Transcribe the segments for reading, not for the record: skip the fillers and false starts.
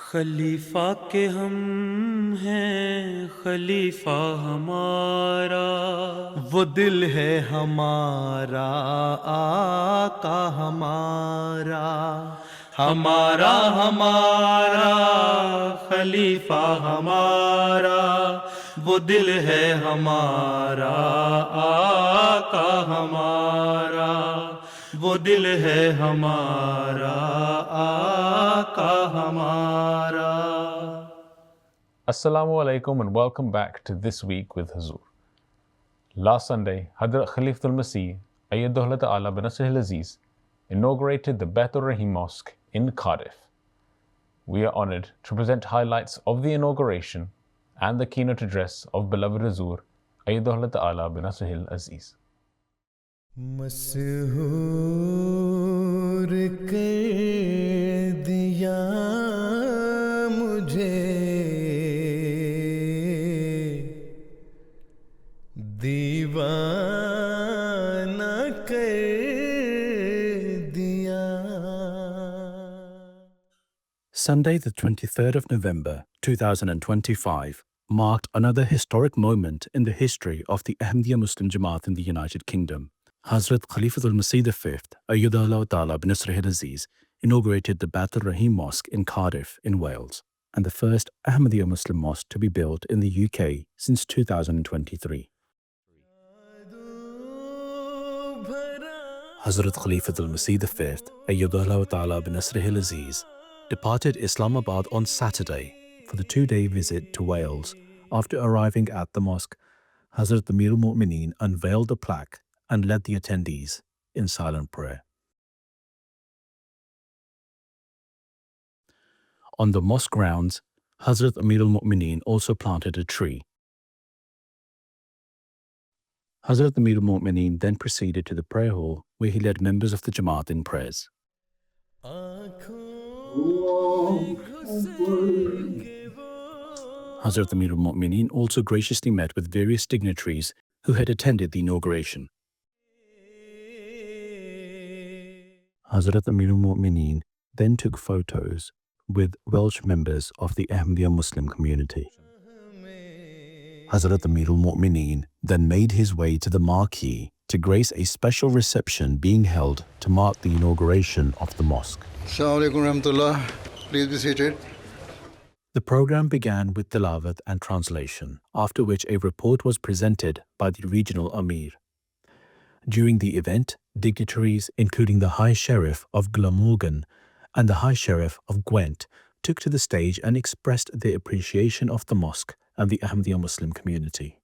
खलीफा के हम हैं खलीफा हमारा, वो दिल है हमारा आका हमारा, हमारा हमारा खलीफा हमारा, वो दिल है हमारा आका हमारा, वो दिल है हमारा आका हमारा. Assalamu alaikum and welcome back to This Week with Huzur. Last Sunday, Hadrat Khalifatul Masih, Ayyadullah Ta'ala bin Nasrihil Aziz, inaugurated the Bait-ur-Raheem mosque in Calife. We are honoured to present highlights of the inauguration and the keynote address of beloved Huzur, Ayyadullah Ta'ala bin Nasrihil Aziz. मसहूर कर दिया मुझे दीवाना कर दिया. Sunday, the 23rd of November 2025, marked another historic moment in the history of the Ahmadiyya Muslim Jama'at in the United Kingdom. Hazrat Khalifatul Masih V, Ayyadullah Ta'ala bin Nasrihil Aziz, inaugurated the Bait-ur-Raheem mosque in Cardiff in Wales, and the first Ahmadiyya Muslim mosque to be built in the UK since 2023. Hazrat Khalifatul Masih V, Ayyadullah Ta'ala bin Nasrihil Aziz, departed Islamabad on Saturday for the two-day visit to Wales. After arriving at the mosque, Hazrat Amir al-Mu'mineen unveiled the plaque and led the attendees in silent prayer. On the mosque grounds, Hazrat Amir al-Mu'mineen also planted a tree. Hazrat Amir al-Mu'mineen then proceeded to the prayer hall where he led members of the Jama'at in prayers. Hazrat Amir al-Mu'mineen also graciously met with various dignitaries who had attended the inauguration. Hazrat Amir al-Mu'mineen then took photos with Welsh members of the Ahmadiyya Muslim community. Hazrat Amir al-Mu'mineen then made his way to the marquee to grace a special reception being held to mark the inauguration of the mosque. Assalamu alaikum warahmatullah. Please be seated. The program began with tilawat and translation, after which a report was presented by the regional Amir. During the event, dignitaries, including the High Sheriff of Glamorgan and the High Sheriff of Gwent, took to the stage and expressed their appreciation of the mosque and the Ahmadiyya Muslim community.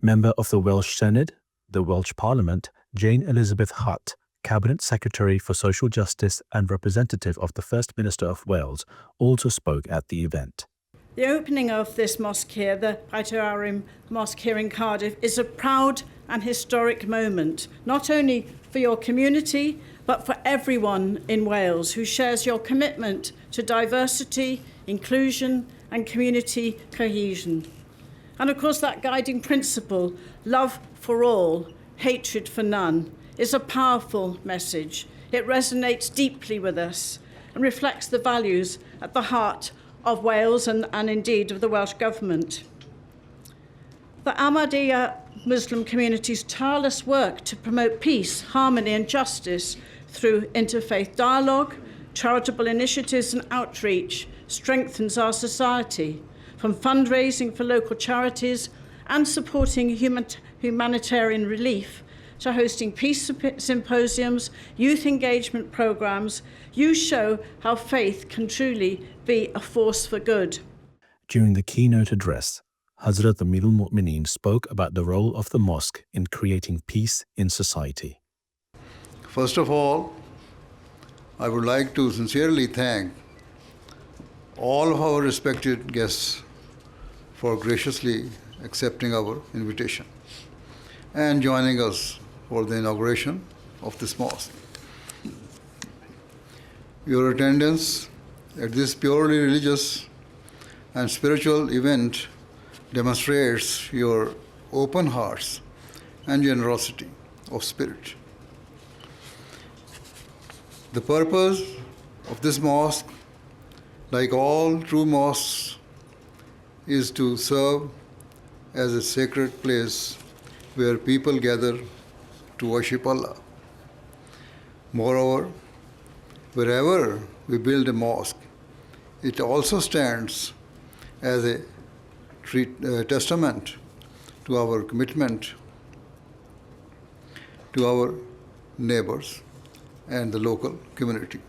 Member of the Welsh Senate, the Welsh Parliament, Jane Elizabeth Hutt, Cabinet Secretary for Social Justice and representative of the First Minister of Wales, also spoke at the event. The opening of this mosque here, the Bait-ur-Raheem mosque here in Cardiff, is a proud and historic moment, not only for your community, but for everyone in Wales who shares your commitment to diversity, inclusion, and community cohesion. And of course, that guiding principle, love for all, hatred for none, is a powerful message. It resonates deeply with us and reflects the values at the heart of Wales and indeed of the Welsh Government. The Ahmadiyya Muslim community's tireless work to promote peace, harmony and justice through interfaith dialogue, charitable initiatives and outreach strengthens our society, from fundraising for local charities and supporting humanitarian relief to hosting peace symposiums, youth engagement programs. You show how faith can truly be a force for good. During the keynote address, Hazrat Amir al-Mu'mineen spoke about the role of the mosque in creating peace in society. First of all, I would like to sincerely thank all of our respected guests for graciously accepting our invitation and joining us for the inauguration of this mosque. Your attendance at this purely religious and spiritual event demonstrates your open hearts and generosity of spirit. The purpose of this mosque like all true mosques, is to serve as a sacred place where people gather to worship Allah. Moreover, wherever we build a mosque, it also stands as a testament to our commitment to our neighbors and the local community.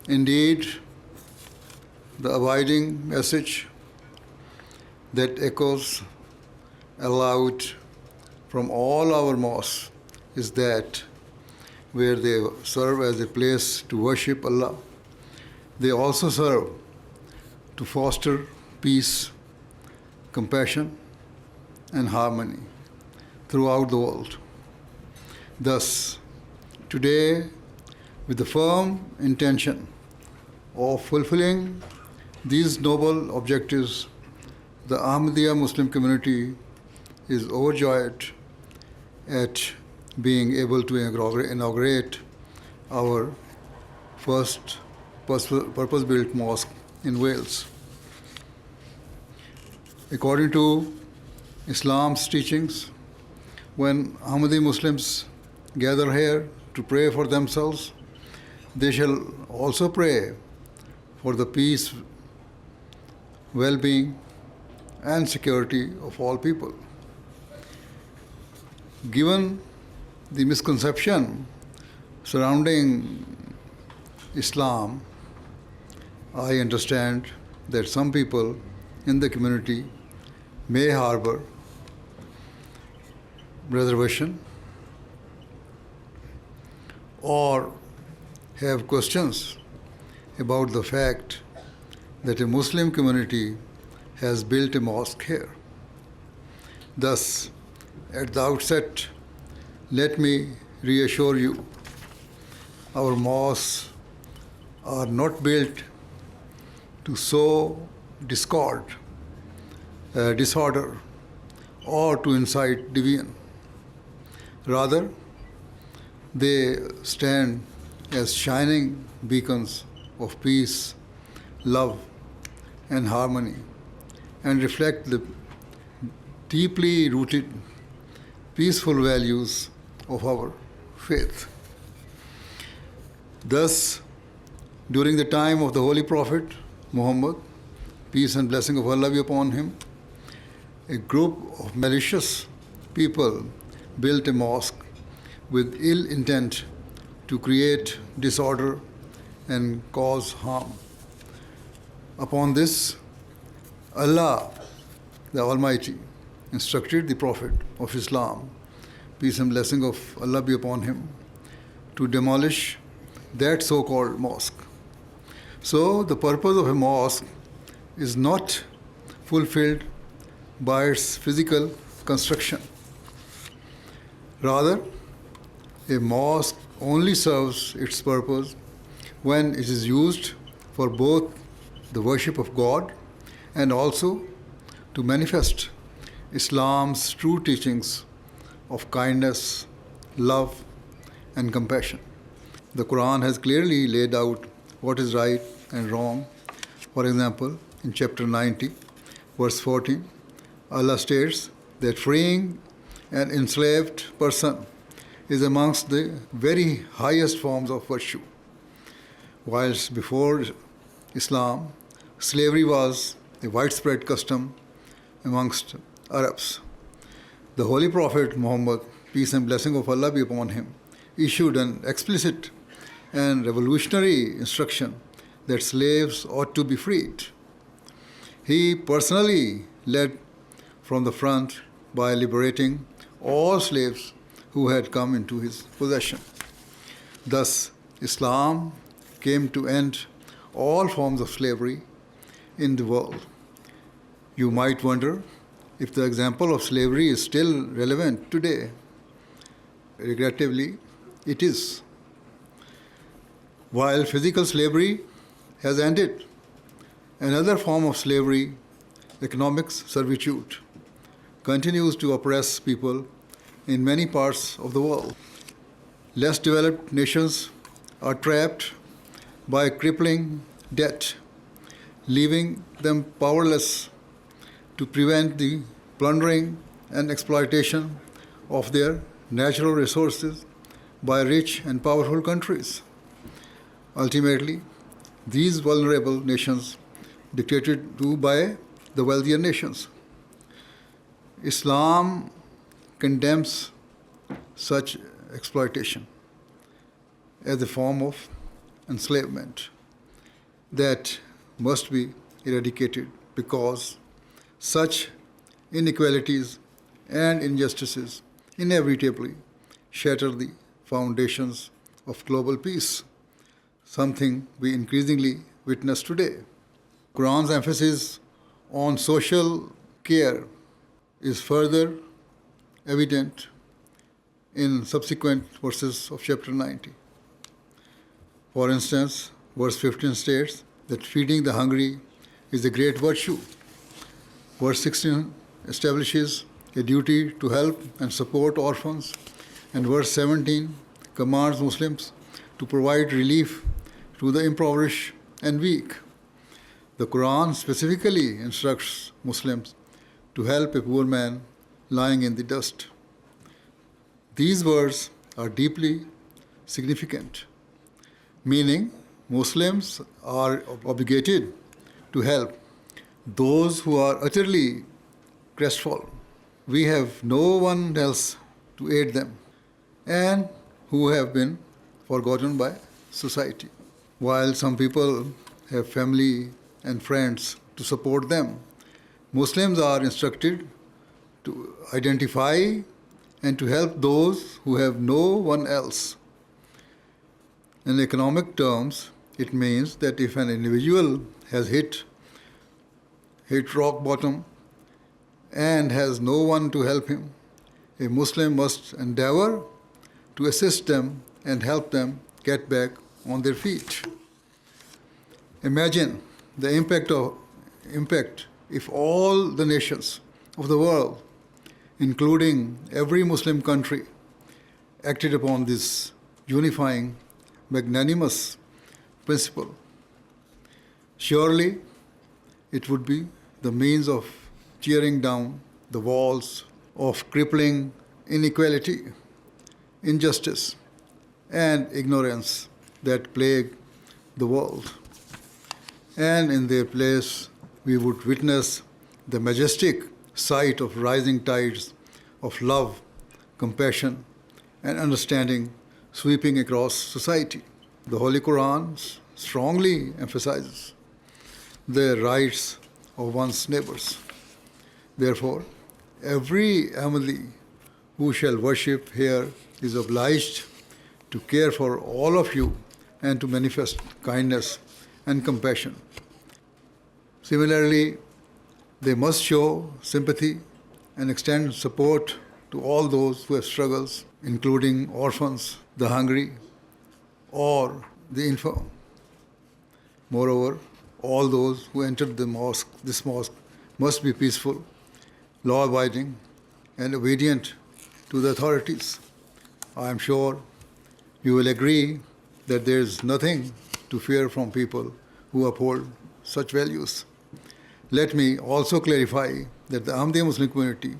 Indeed, the abiding message that echoes aloud from all our mosques is that where they serve as a place to worship Allah, they also serve to foster peace, compassion, and harmony throughout the world. Thus, today, with the firm intention of fulfilling these noble objectives, the Ahmadiyya Muslim community is overjoyed at being able to inaugurate our first purpose-built mosque in Wales. According to Islam's teachings, when Ahmadi Muslims gather here to pray for themselves, they shall also pray for the peace, well-being, and security of all people. Given the misconception surrounding Islam, I understand that some people in the community may harbor reservation or have questions about the fact that a Muslim community has built a mosque here. Thus, at the outset, let me reassure you, our mosques are not built to sow discord, disorder, or to incite division. Rather, they stand as shining beacons of peace, love, and harmony, and reflect the deeply rooted, peaceful values of our faith. Thus, during the time of the Holy Prophet Muhammad, peace and blessing of Allah be upon him, a group of malicious people built a mosque with ill intent to create disorder and cause harm. Upon this, Allah, the Almighty, instructed the Prophet of Islam, peace and blessing of Allah be upon him, to demolish that so-called mosque. So the purpose of a mosque is not fulfilled by its physical construction. Rather, a mosque only serves its purpose when it is used for both the worship of God and also to manifest Islam's true teachings of kindness, love, and compassion. The Quran has clearly laid out what is right and wrong. For example, in chapter 90, verse 14, Allah states that freeing an enslaved person is amongst the very highest forms of virtue. Whilst before Islam, slavery was a widespread custom amongst Arabs. The Holy Prophet Muhammad, peace and blessing of Allah be upon him, issued an explicit and revolutionary instruction that slaves ought to be freed. He personally led from the front by liberating all slaves who had come into his possession. Thus, Islam came to end all forms of slavery in the world. You might wonder if the example of slavery is still relevant today. Regrettably, it is. While physical slavery has ended, another form of slavery, economic servitude, continues to oppress people in many parts of the world. Less developed nations are trapped by crippling debt, leaving them powerless to prevent the plundering and exploitation of their natural resources by rich and powerful countries. Ultimately, these vulnerable nations dictated to by the wealthier nations. Islam condemns such exploitation as a form of enslavement that must be eradicated because such inequalities and injustices inevitably shatter the foundations of global peace, something we increasingly witness today. Quran's emphasis on social care is further evident in subsequent verses of chapter 90. For instance, verse 15 states that feeding the hungry is a great virtue. Verse 16 establishes a duty to help and support orphans, and verse 17 commands Muslims to provide relief to the impoverished and weak. The Quran specifically instructs Muslims to help a poor man lying in the dust. These words are deeply significant, meaning Muslims are obligated to help those who are utterly crestfallen. We have no one else to aid them and who have been forgotten by society. While some people have family and friends to support them, Muslims are instructed to identify and to help those who have no one else. In economic terms, it means that if an individual has hit rock bottom and has no one to help him, a Muslim must endeavor to assist them and help them get back on their feet. Imagine the impact if all the nations of the world, including every Muslim country, acted upon this unifying, magnanimous principle. Surely it would be the means of tearing down the walls of crippling inequality, injustice, and ignorance that plague the world. And in their place, we would witness the majestic sight of rising tides of love, compassion, and understanding sweeping across society. The Holy Quran strongly emphasizes the rights of one's neighbors. Therefore, every Ahmadi who shall worship here is obliged to care for all of you and to manifest kindness and compassion. Similarly, they must show sympathy and extend support to all those who have struggles, including orphans, the hungry, or the infirm. Moreover, all those who enter this mosque must be peaceful, law-abiding, and obedient to the authorities. I am sure you will agree that there is nothing to fear from people who uphold such values. Let me also clarify that the Ahmadiyya Muslim community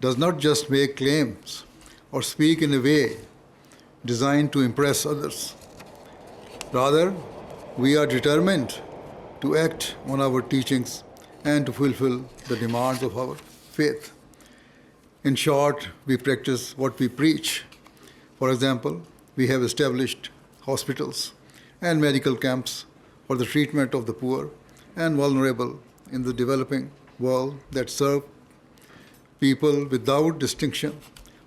does not just make claims or speak in a way designed to impress others. Rather, we are determined to act on our teachings and to fulfill the demands of our faith. In short, we practice what we preach. For example, we have established hospitals and medical camps for the treatment of the poor and vulnerable in the developing world that serve people without distinction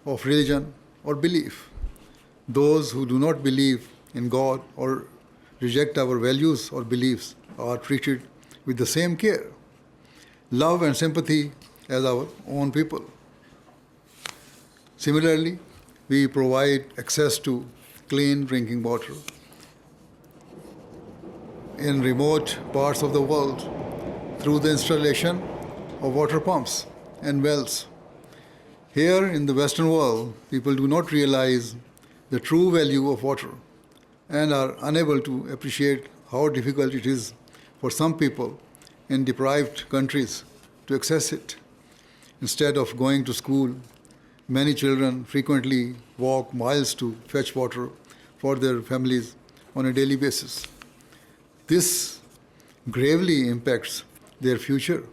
of religion or belief. Those who do not believe in God or reject our values or beliefs are treated with the same care, love, and sympathy as our own people. Similarly, we provide access to clean drinking water in remote parts of the world through the installation of water pumps and wells. Here in the Western world, people do not realize the true value of water and are unable to appreciate how difficult it is for some people in deprived countries to access it. Instead of going to school, many children frequently walk miles to fetch water for their families on a daily basis. This gravely impacts their future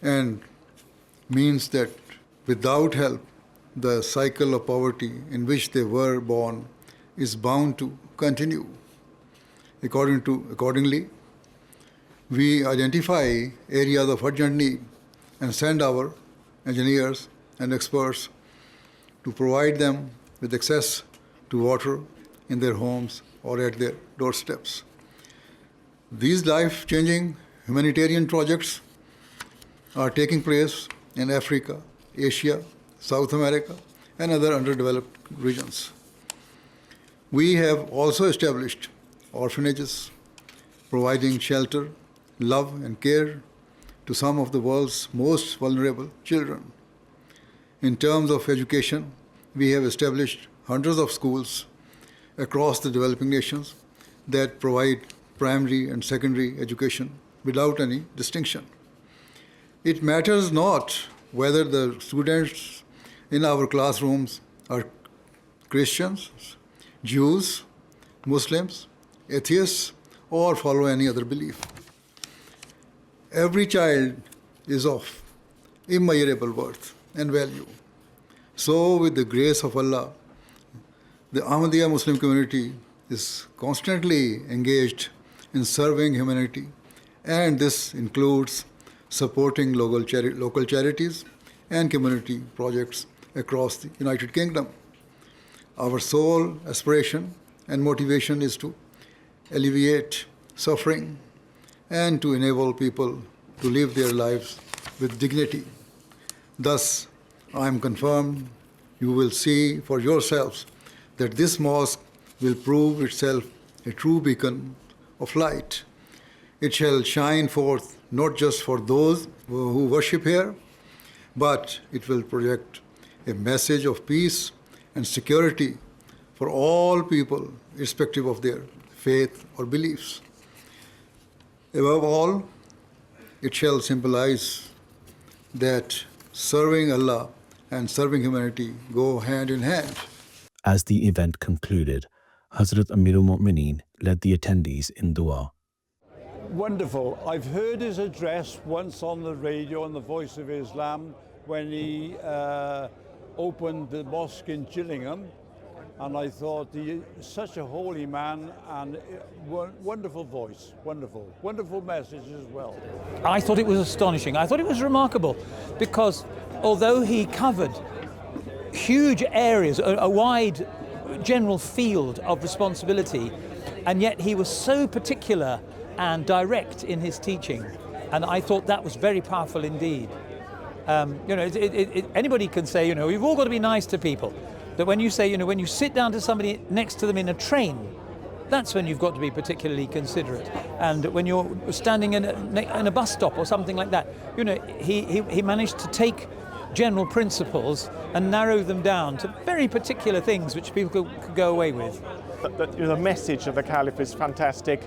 and means that without help, the cycle of poverty in which they were born is bound to continue. Accordingly, we identify areas of urgent need and send our engineers and experts to provide them with access to water in their homes or at their doorsteps. These life-changing humanitarian projects are taking place in Africa, Asia, South America, and other underdeveloped regions. We have also established orphanages, providing shelter, love, and care to some of the world's most vulnerable children. In terms of education, we have established hundreds of schools across the developing nations that provide primary and secondary education without any distinction. It matters not whether the students in our classrooms are Christians, Jews, Muslims, atheists, or follow any other belief. Every child is of immeasurable worth and value. So, with the grace of Allah, the Ahmadiyya Muslim community is constantly engaged in serving humanity, and this includes supporting local charities and community projects across the United Kingdom. Our sole aspiration and motivation is to alleviate suffering and to enable people to live their lives with dignity. Thus, I am confirmed you will see for yourselves that this mosque will prove itself a true beacon of light. It shall shine forth not just for those who worship here, but it will project a message of peace and security for all people, irrespective of their faith or beliefs. Above all, it shall symbolize that serving Allah and serving humanity go hand in hand. As the event concluded, Hazrat Amirul Mu'mineen led the attendees in dua. Wonderful. I've heard his address once on the radio on the Voice of Islam when he opened the mosque in Gillingham, and I thought he is such a holy man and wonderful voice, wonderful message as well. I thought it was astonishing. I thought it was remarkable because although he covered huge areas, a wide general field of responsibility, and yet he was so particular and direct in his teaching, and I thought that was very powerful indeed. Anybody can say, you've all got to be nice to people. But when you say, when you sit down to somebody next to them in a train, that's when you've got to be particularly considerate. And when you're standing in a bus stop or something like that, he managed to take general principles and narrow them down to very particular things which people could go away with. The message of the Calife is fantastic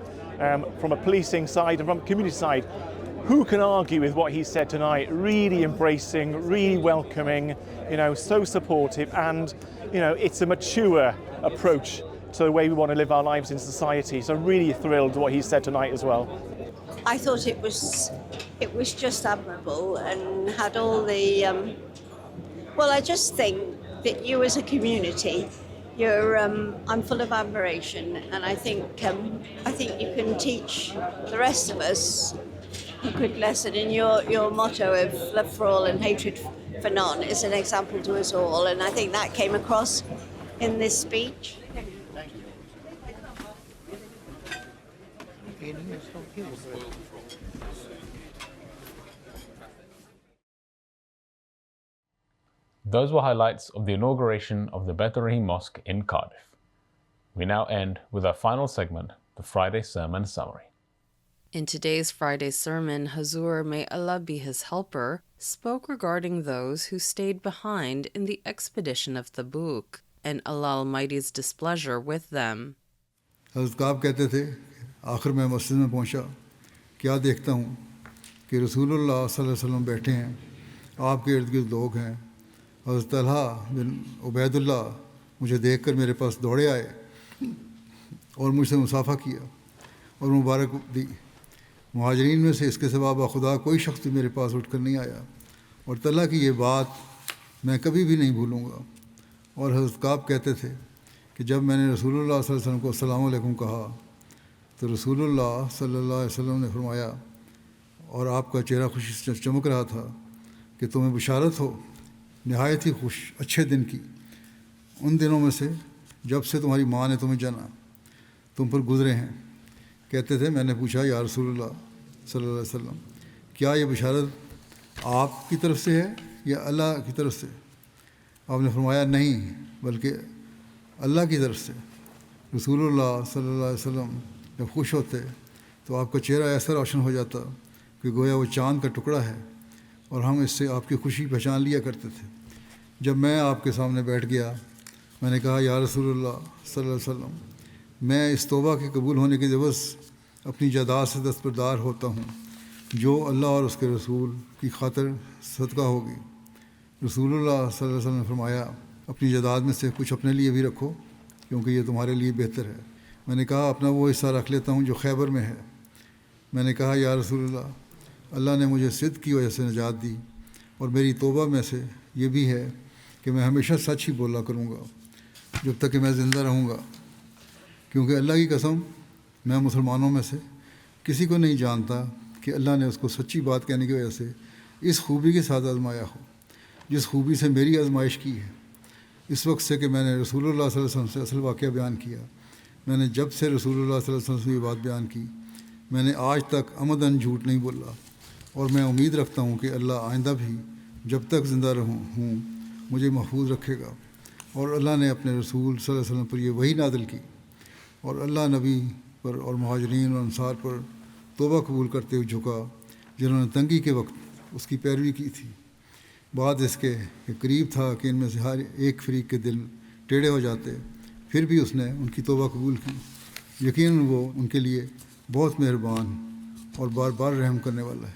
from a policing side and from a community side. Who can argue with what he said tonight? Really embracing, really welcoming, so supportive, and it's a mature approach to the way we want to live our lives in society. So really thrilled what he said tonight as well. I thought it was just admirable and had all the. I just think that you as a community, you're. I'm full of admiration, and I think you can teach the rest of us a good lesson. And your motto of love for all and hatred for none is an example to us all, and I think that came across in this speech. Those were highlights of the inauguration of the Bait-ur-Raheem Mosque in Cardiff. We now end with our final segment, the Friday Sermon Summary. In today's Friday sermon, Hazur, may Allah be his helper, spoke regarding those who stayed behind in the expedition of Tabuk and Allah Almighty's displeasure with them. Hazrat कहते थे, آخر میں مسجد میں پہنچا. کیا دیکھتا ہوں کہ رسول اللہ صلی اللہ علیہ وسلم بیٹھے ہیں, آپ کے ارد گرد لوگ ہیں. حضرت طلحہ بن عبید اللہ مجھے دیکھ کر میرے پاس دوڑے آئے اور مجھ سے مصافحہ کیا اور مبارک دی. مہاجرین میں سے اس کے سوا بخدا کوئی شخص بھی میرے پاس اٹھ کر نہیں آیا, اور طلحہ کی یہ بات میں کبھی بھی نہیں بھولوں گا. اور حضرت کعب کہتے تھے کہ جب میں نے رسول اللہ صلی اللہ علیہ وسلم کو السلام علیکم کہا تو رسول اللہ صلی اللہ علیہ وسلم نے فرمایا, اور آپ کا چہرہ خوشی سے چمک رہا تھا, کہ تمہیں بشارت ہو نہایت ہی خوش اچھے دن کی, ان دنوں میں سے جب سے تمہاری ماں نے تمہیں جنا تم پر گزرے ہیں. کہتے تھے میں نے پوچھا یا رسول اللہ صلی اللہ علیہ وسلم, کیا یہ بشارت آپ کی طرف سے ہے یا اللہ کی طرف سے؟ آپ نے فرمایا نہیں, بلکہ اللہ کی طرف سے. رسول اللہ صلی اللہ علیہ وسلم جب خوش ہوتے تو آپ کا چہرہ ایسا روشن ہو جاتا کہ گویا وہ چاند کا ٹکڑا ہے, اور ہم اس سے آپ کی خوشی پہچان لیا کرتے تھے. جب میں آپ کے سامنے بیٹھ گیا میں نے کہا یا رسول اللہ صلی اللہ علیہ وسلم, میں اس توبہ کے قبول ہونے کے عوض اپنی جائیداد سے دستبردار ہوتا ہوں جو اللہ اور اس کے رسول کی خاطر صدقہ ہوگی. رسول اللہ صلی اللہ علیہ وسلم نے فرمایا اپنی جائیداد میں سے کچھ اپنے لیے بھی رکھو کیونکہ یہ تمہارے لیے بہتر ہے. میں نے کہا اپنا وہ حصہ رکھ لیتا ہوں جو خیبر میں ہے. میں نے کہا یا رسول اللہ, اللہ نے مجھے صدق کی وجہ سے نجات دی, اور میری توبہ میں سے یہ بھی ہے کہ میں ہمیشہ سچ ہی بولا کروں گا جب تک کہ میں زندہ رہوں گا, کیونکہ اللہ کی قسم میں مسلمانوں میں سے کسی کو نہیں جانتا کہ اللہ نے اس کو سچی بات کہنے کی وجہ سے اس خوبی کے ساتھ آزمایا ہو جس خوبی سے میری آزمائش کی ہے. اس وقت سے کہ میں نے رسول اللہ صلی اللہ علیہ وسلم سے اصل واقعہ بیان کیا, میں نے جب سے رسول اللہ صلی اللہ علیہ وسلم سے یہ بات بیان کی میں نے آج تک عمداً جھوٹ نہیں بولا, اور میں امید رکھتا ہوں کہ اللہ آئندہ بھی جب تک زندہ ہوں مجھے محفوظ رکھے گا. اور اللہ نے اپنے رسول صلی اللہ علیہ وسلم پر یہ وحی نازل کی, اور اللہ نبی پر اور مہاجرین اور انصار پر توبہ قبول کرتے ہوئے جھکا جنہوں نے تنگی کے وقت اس کی پیروی کی تھی. بعد اس کے کہ قریب تھا کہ ان میں سے ہر ایک فریق کے دل ٹیڑھے ہو جاتے, پھر بھی اس نے ان کی توبہ قبول کی. یقیناً وہ ان کے لیے بہت مہربان اور بار بار رحم کرنے والا ہے.